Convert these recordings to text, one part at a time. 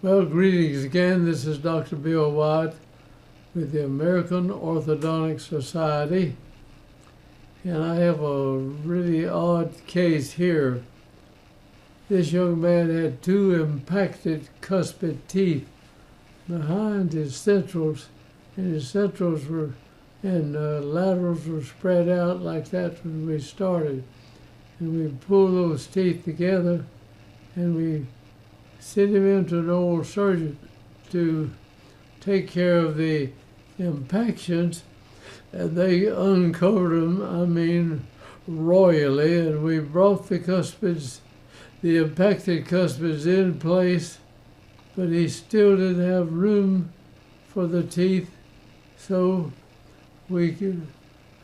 Well, greetings again. This is Dr. Bill Wyatt with the American Orthodontic Society. And I have a really odd case here. This young man had two impacted cuspid teeth behind his centrals, and his centrals were and laterals were spread out like that when we started. And we pulled those teeth together, and we sent him into an oral surgeon to take care of the impactions, and they uncovered them, royally, and we brought the cuspids, the impacted cuspids in place, but he still didn't have room for the teeth, so we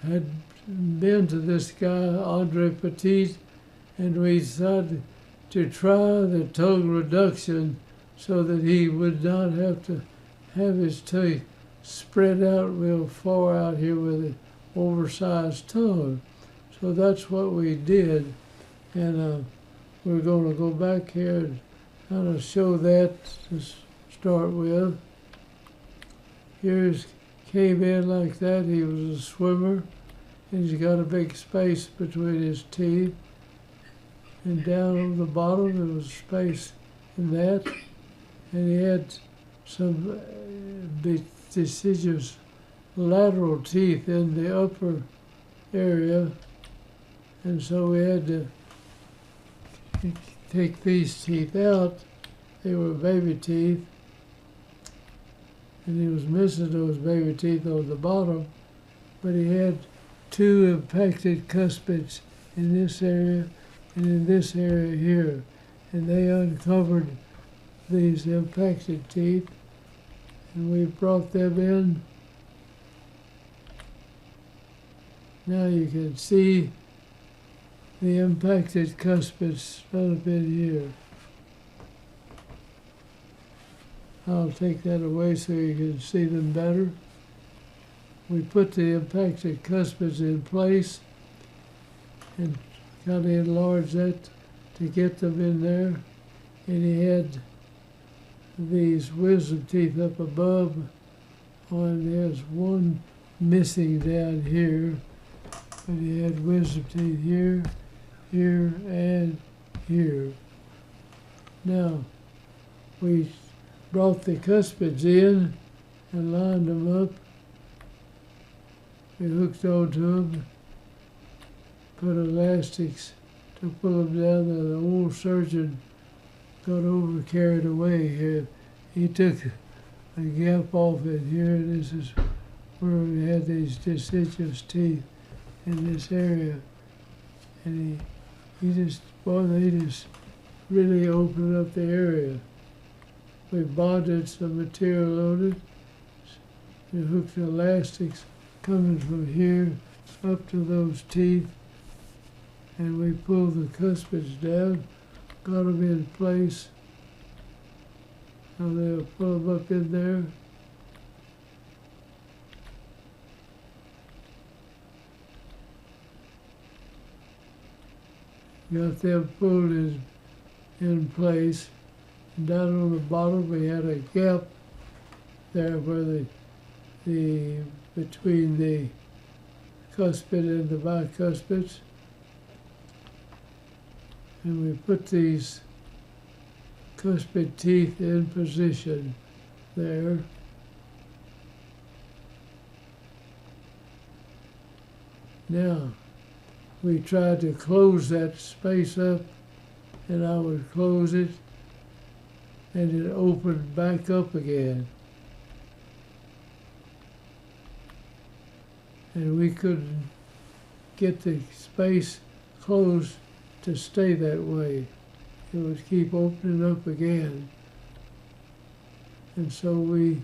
had been to this guy, Andre Petit, and we decided to try the tongue reduction so that he would not have to have his teeth spread out real far out here with an oversized tongue. So that's what we did, and we're going to go back here and kind of show that to start with. Here's came in like that. He was a swimmer, and he's got a big space between his teeth. And down on the bottom there was space in that, and he had some deciduous lateral teeth in the upper area, and so we had to take these teeth out. They were baby teeth, and he was missing those baby teeth on the bottom, but he had two impacted cuspids in this area and in this area here, and they uncovered these impacted teeth, and we brought them in. Now you can see the impacted cuspids right up in here. I'll take that away so you can see them better. We put the impacted cuspids in place and kind of enlarge that to get them in there. And he had these wisdom teeth up above, and there's one missing down here, but he had wisdom teeth here, here, and here. Now, we brought the cuspids in and lined them up. We hooked onto them, put elastics to pull them down, and the old surgeon got carried away here. He took a gap off it here, and this is where we had these deciduous teeth in this area. And they just really opened up the area. We bonded some material on it. We hooked elastics coming from here up to those teeth, and we pulled the cuspids down, got them in place. Now they'll pull them up in there. Got them pulled in place. And down on the bottom we had a gap there where between the cuspid and the bicuspids. And we put these cuspid teeth in position there. Now, we tried to close that space up, and I would close it, and it opened back up again. And we couldn't get the space closed to stay that way. It would keep opening up again. And so we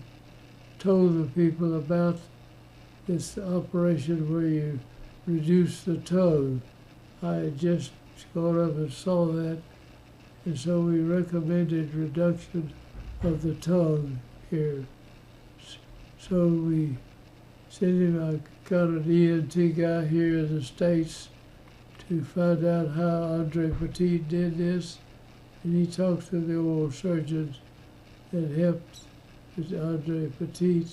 told the people about this operation where you reduce the tongue. I had just gone up and saw that, and so we recommended reduction of the tongue here. So we sent him, I got an ENT guy here in the States to find out how Andre Petit did this, and he talked to the oral surgeons that helped with Andre Petit,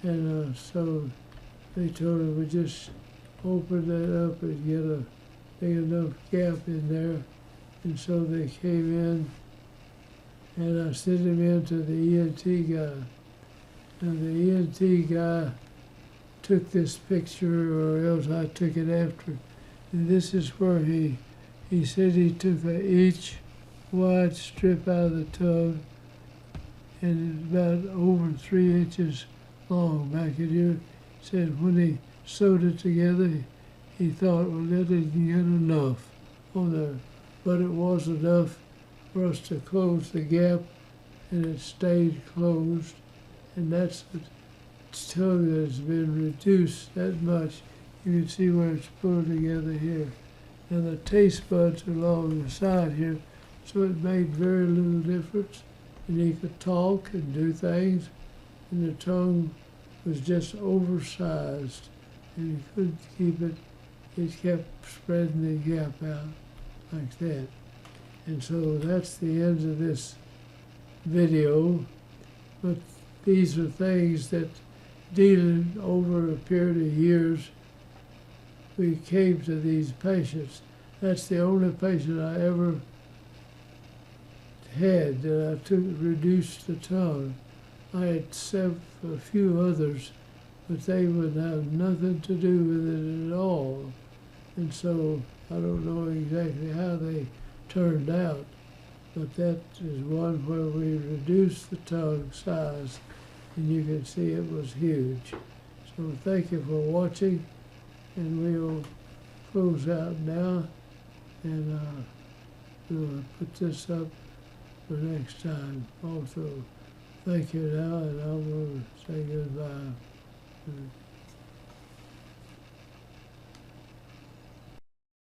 and so they told him we just open that up and get a big enough gap in there, and so they came in, and I sent him in to the ENT guy. And the ENT guy took this picture, or else I took it after. And this is where he said he took a each wide strip out of the tongue, and it's about over 3 inches long back in here. Said when he sewed it together, he thought, well, that didn't get enough on there. But it was enough for us to close the gap, and it stayed closed. And that's the tongue that's been reduced that much. You can see where it's pulled together here. And the taste buds are along the side here, so it made very little difference. And he could talk and do things, and the tongue was just oversized, and he couldn't keep it. It kept spreading the gap out like that. And so that's the end of this video. But these are things that, dealing over a period of years, we came to these patients. That's the only patient I ever had that I took reduced the tongue. I had a few others, but they would have nothing to do with it at all. And so I don't know exactly how they turned out, but that is one where we reduced the tongue size, and you can see it was huge. So thank you for watching, and we'll close out now, and we'll put this up for next time. Also, thank you now, and I'm going to say goodbye.